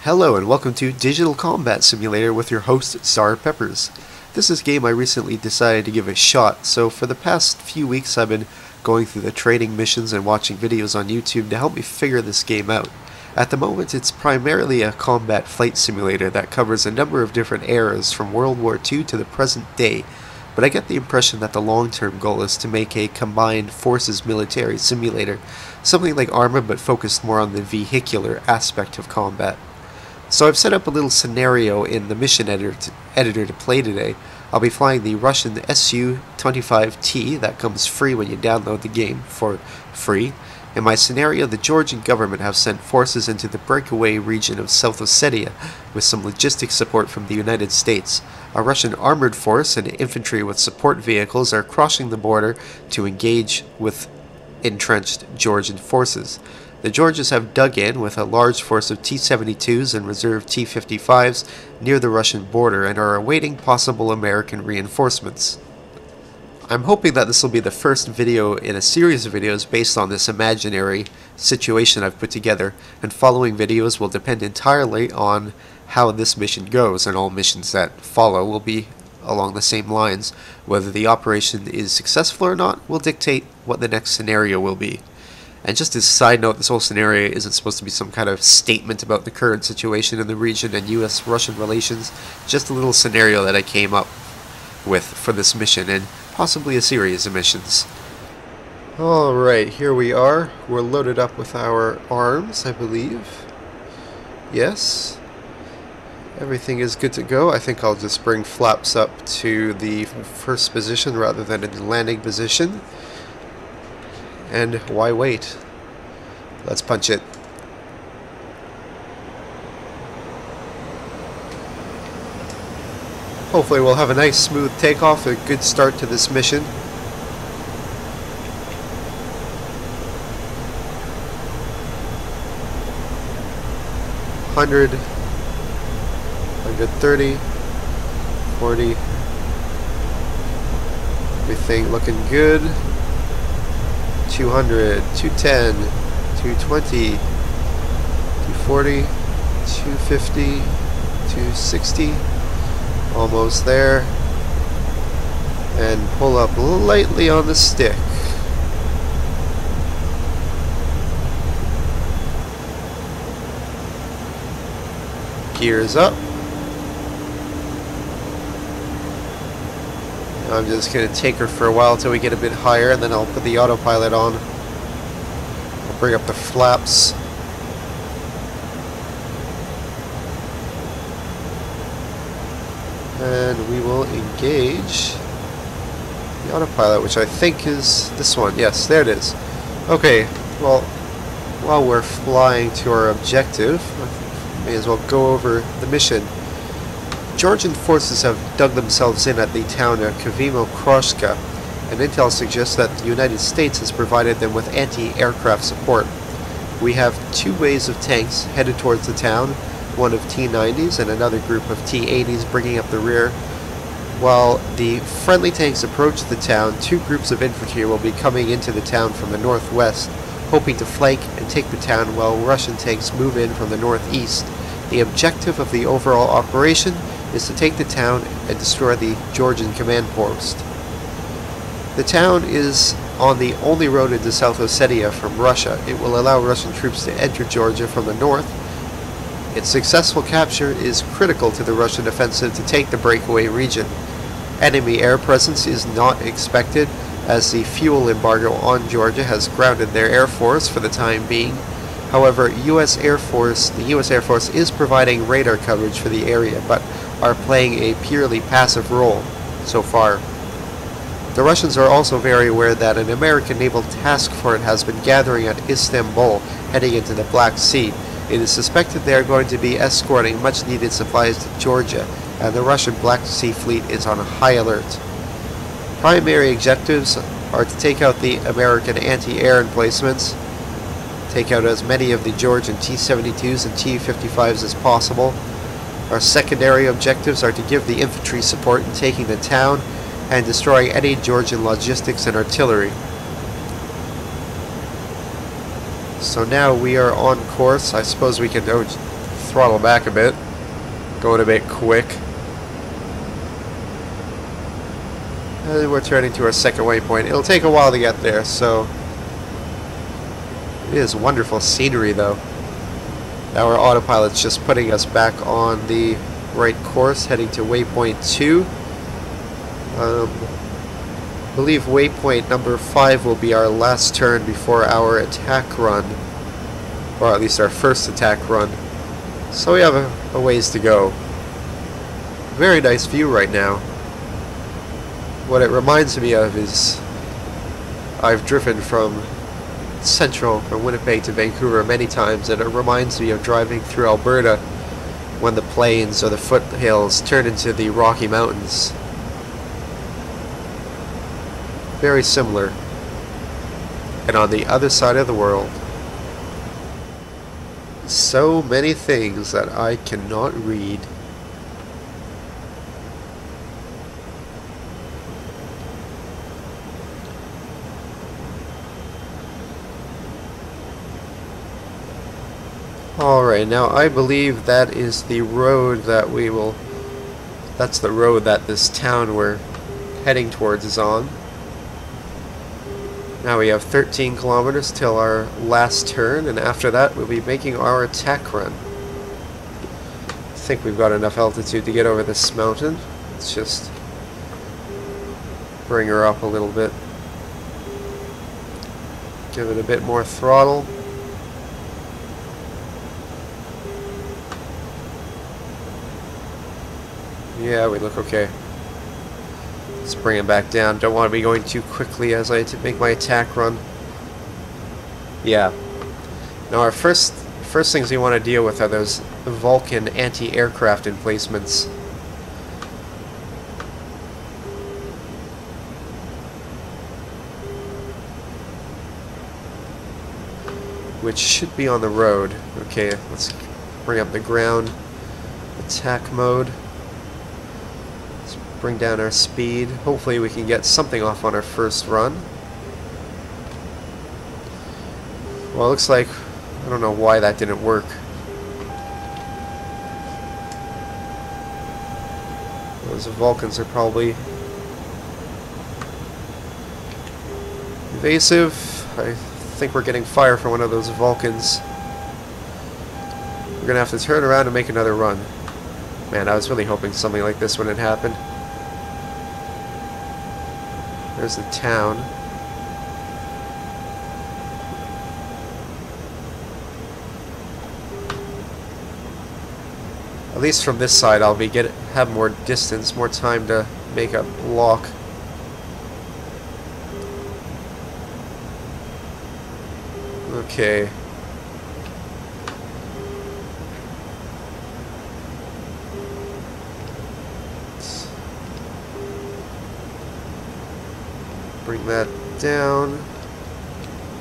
Hello and welcome to Digital Combat Simulator with your host, Star Peppers. This is a game I recently decided to give a shot, so for the past few weeks I've been going through the training missions and watching videos on YouTube to help me figure this game out. At the moment it's primarily a combat flight simulator that covers a number of different eras from World War II to the present day, but I get the impression that the long-term goal is to make a combined forces military simulator, something like Arma but focused more on the vehicular aspect of combat. So I've set up a little scenario in the mission editor to play today. I'll be flying the Russian Su-25T that comes free when you download the game for free. In my scenario, the Georgian government have sent forces into the breakaway region of South Ossetia with some logistic support from the United States. A Russian armored force and infantry with support vehicles are crossing the border to engage with entrenched Georgian forces. The Georgians have dug in with a large force of T-72s and reserve T-55s near the Russian border and are awaiting possible American reinforcements. I'm hoping that this will be the first video in a series of videos based on this imaginary situation I've put together, and following videos will depend entirely on how this mission goes, and all missions that follow will be along the same lines. Whether the operation is successful or not will dictate what the next scenario will be. And just as a side note, this whole scenario isn't supposed to be some kind of statement about the current situation in the region and US-Russian relations, just a little scenario that I came up with for this mission and possibly a series of missions. Alright, here we are. We're loaded up with our arms, I believe. Yes. Everything is good to go. I think I'll just bring flaps up to the first position rather than in the landing position. And why wait? Let's punch it. Hopefully we'll have a nice smooth takeoff, a good start to this mission. $100, $130, $40. Everything looking good. 200, 210, 220, 240, 250, 260, almost there, and pull up lightly on the stick. Gears up. I'm just going to take her for a while until we get a bit higher, and then I'll put the autopilot on. I'll bring up the flaps. And we will engage the autopilot, which I think is this one. Yes, there it is. Okay, well, while we're flying to our objective, I may as well go over the mission. Georgian forces have dug themselves in at the town of Kavimo-Kroshka, and intel suggests that the United States has provided them with anti-aircraft support. We have two waves of tanks headed towards the town, one of T-90s and another group of T-80s bringing up the rear. While the friendly tanks approach the town, two groups of infantry will be coming into the town from the northwest, hoping to flank and take the town while Russian tanks move in from the northeast. The objective of the overall operation is to take the town and destroy the Georgian command post. The town is on the only road into South Ossetia from Russia. It will allow Russian troops to enter Georgia from the north. Its successful capture is critical to the Russian offensive to take the breakaway region. Enemy air presence is not expected, as the fuel embargo on Georgia has grounded their air force for the time being. However, the U.S. Air Force is providing radar coverage for the area, but are playing a purely passive role so far. The Russians are also very aware that an American naval task force has been gathering at Istanbul, heading into the Black Sea. It is suspected they are going to be escorting much needed supplies to Georgia, and the Russian Black Sea Fleet is on high alert. Primary objectives are to take out the American anti-air emplacements, take out as many of the Georgian T-72s and T-55s as possible. Our secondary objectives are to give the infantry support in taking the town and destroying any Georgian logistics and artillery. So now we are on course. I suppose we can throttle back a bit, going a bit quick. And we're turning to our second waypoint. It'll take a while to get there, so it is wonderful scenery though. Now our autopilot's just putting us back on the right course, heading to waypoint 2. I believe waypoint number 5 will be our last turn before our attack run, or at least our first attack run. So we have a ways to go. Very nice view right now. What it reminds me of is I've driven from Winnipeg to Vancouver many times, and it reminds me of driving through Alberta when the plains or the foothills turn into the Rocky Mountains. Very similar. And on the other side of the world, so many things that I cannot read. Alright, now I believe that is the road that that's the road that this town we're heading towards is on. Now we have 13 kilometers till our last turn, and after that we'll be making our attack run. I think we've got enough altitude to get over this mountain. Let's just bring her up a little bit. Give it a bit more throttle. Yeah, we look okay. Let's bring it back down. Don't want to be going too quickly as I make my attack run. Yeah. Now our first things we want to deal with are those Vulcan anti-aircraft emplacements. Which should be on the road. Okay, let's bring up the ground attack mode. Bring down our speed. Hopefully we can get something off on our first run. Well, it looks like, I don't know why that didn't work. Those Vulcans are probably evasive. I think we're getting fire from one of those Vulcans. We're gonna have to turn around and make another run. Man, I was really hoping something like this wouldn't happen. There's the town. At least from this side I'll be have more distance, more time to make a lock. Okay. Bring that down.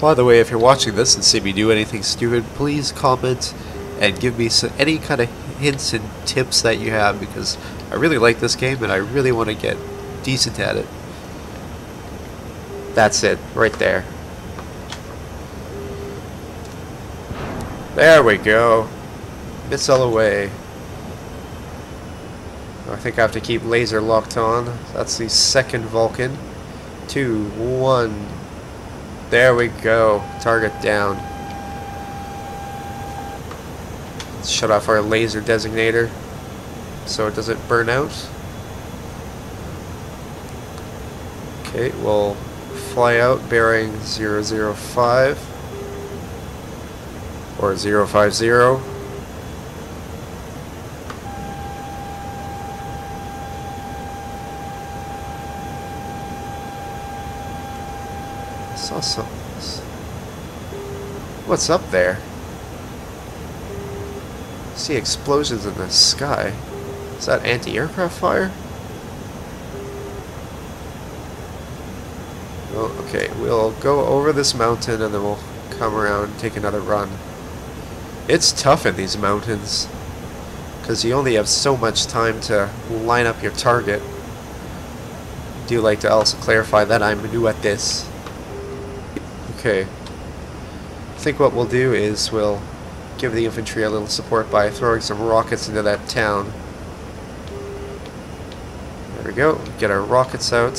By the way, if you're watching this and see me do anything stupid, please comment and give me any kind of hints and tips that you have, because I really like this game and I really want to get decent at it. That's it, right there. There we go. Missile away. I think I have to keep laser locked on. That's the second Vulcan. 2, 1. There we go. Target down. Let's shut off our laser designator so it doesn't burn out. Okay, we'll fly out bearing 005 or 050. Saw something. What's up there? I see explosions in the sky. Is that anti-aircraft fire? Well, okay, we'll go over this mountain and then we'll come around and take another run. It's tough in these mountains because you only have so much time to line up your target. I do like to also clarify that I'm new at this. Okay, I think what we'll do is we'll give the infantry a little support by throwing some rockets into that town. There we go. Get our rockets out.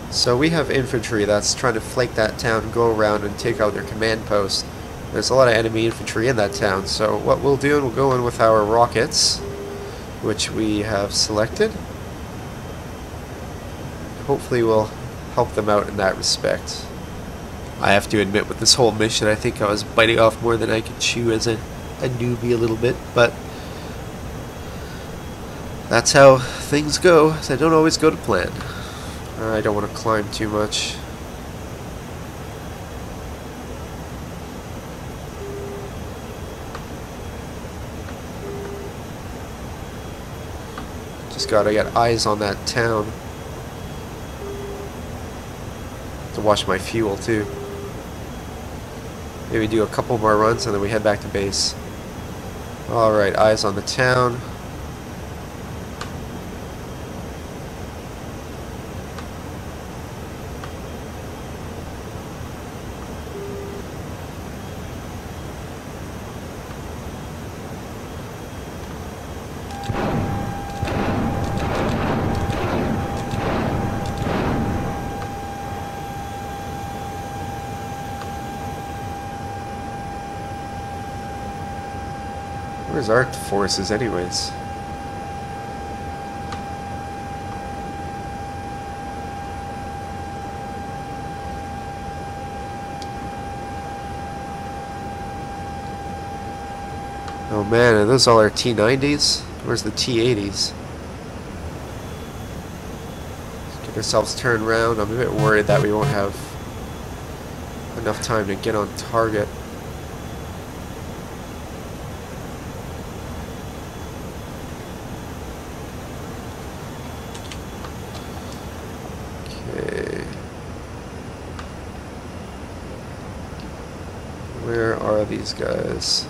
So we have infantry that's trying to flank that town, go around and take out their command post. There's a lot of enemy infantry in that town, so what we'll do, we'll go in with our rockets, which we have selected. Hopefully we'll help them out in that respect. I have to admit, with this whole mission, I think I was biting off more than I could chew as a newbie a little bit, but that's how things go. They don't always go to plan. I don't want to climb too much. Just gotta get eyes on that town. To wash my fuel too. Maybe do a couple more runs and then we head back to base. Alright, eyes on the town. Where's our forces anyways? Oh man, are those all our T-90s? Where's the T-80s? Let's get ourselves turned around. I'm a bit worried that we won't have enough time to get on target. Where are these guys?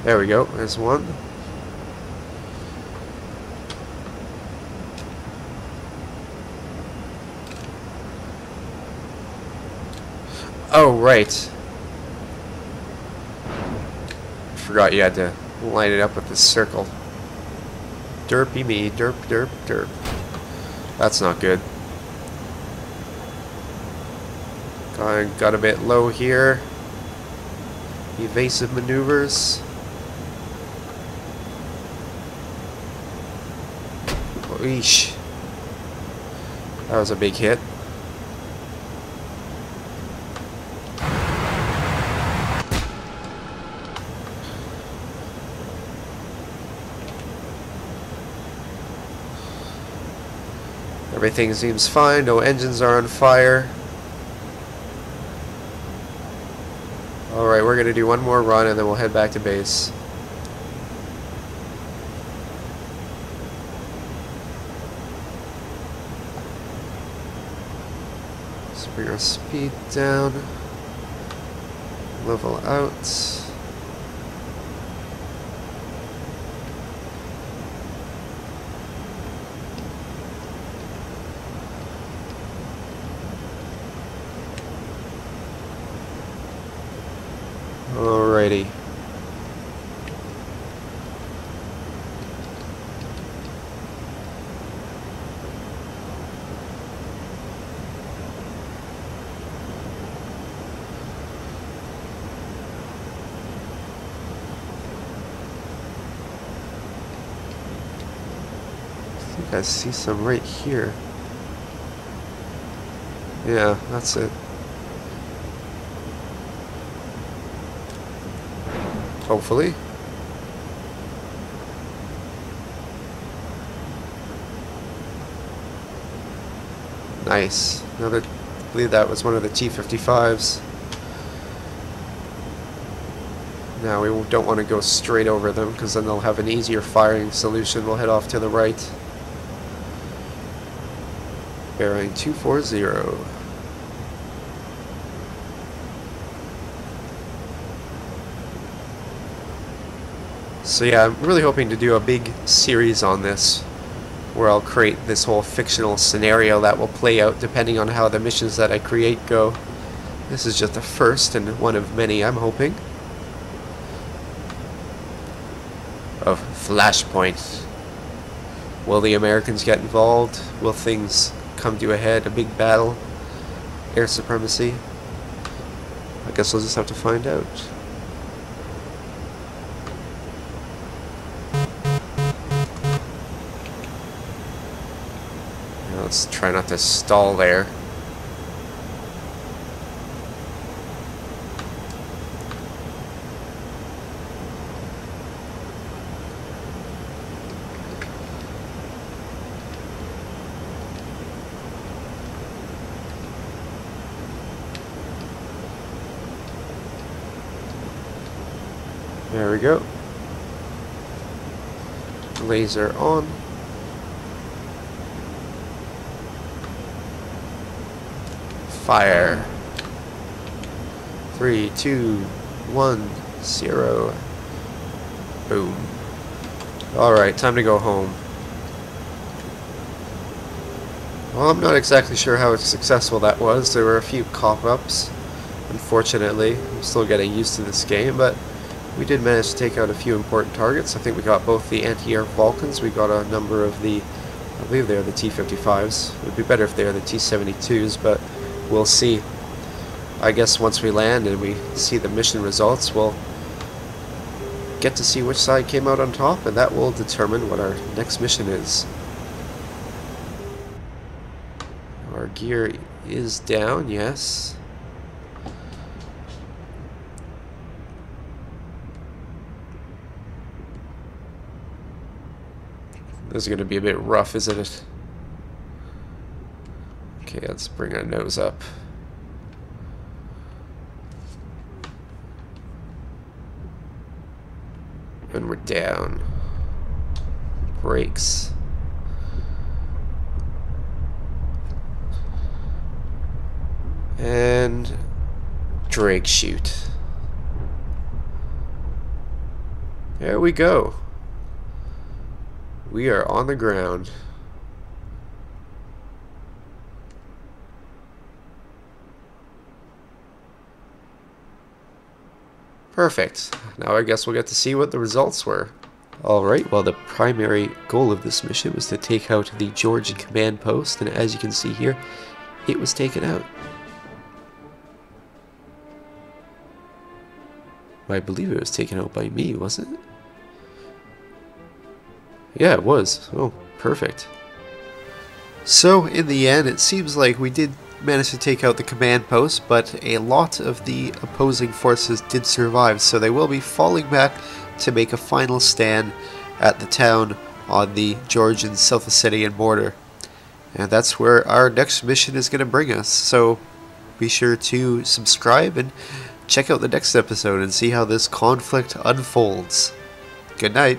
There we go, there's one. Oh, right. Forgot you had to line it up with this circle. Derpy me, derp, derp, derp. That's not good. Got a bit low here. Evasive maneuvers. Eesh. That was a big hit. Everything seems fine, no engines are on fire. Alright, we're gonna do one more run and then we'll head back to base. Let's bring our speed down. Level out. Alrighty. I think I see some right here. Yeah, that's it. Hopefully. Nice. I believe that was one of the T-55s. Now we don't want to go straight over them because then they'll have an easier firing solution. We'll head off to the right. Bearing 240. So yeah, I'm really hoping to do a big series on this where I'll create this whole fictional scenario that will play out depending on how the missions that I create go. This is just the first and one of many, I'm hoping, of FLASHPOINT. Will the Americans get involved? Will things come to a head? A big battle? Air supremacy? I guess we'll just have to find out. Now let's try not to stall there. There we go. Laser on. Fire. 3, 2, 1, 0. Boom. Alright, time to go home. Well, I'm not exactly sure how successful that was. There were a few cop-ups, unfortunately. I'm still getting used to this game, but we did manage to take out a few important targets. I think we got both the anti-air Vulcans. We got a number of the, I believe they're the T-55s. It would be better if they were the T-72s, but we'll see. I guess once we land and we see the mission results, we'll get to see which side came out on top, and that will determine what our next mission is. Our gear is down, yes. This is going to be a bit rough, isn't it? Okay, let's bring our nose up. And we're down. Brakes. And drag chute. There we go. We are on the ground. Perfect. Now I guess we'll get to see what the results were. Alright, well, the primary goal of this mission was to take out the Georgian command post, and as you can see here, it was taken out. I believe it was taken out by me, wasn't it? Yeah, it was. Oh, perfect. So, in the end, it seems like we did manage to take out the command post, but a lot of the opposing forces did survive, so they will be falling back to make a final stand at the town on the Georgian South Ossetian border. And that's where our next mission is going to bring us, so be sure to subscribe and check out the next episode and see how this conflict unfolds. Good night.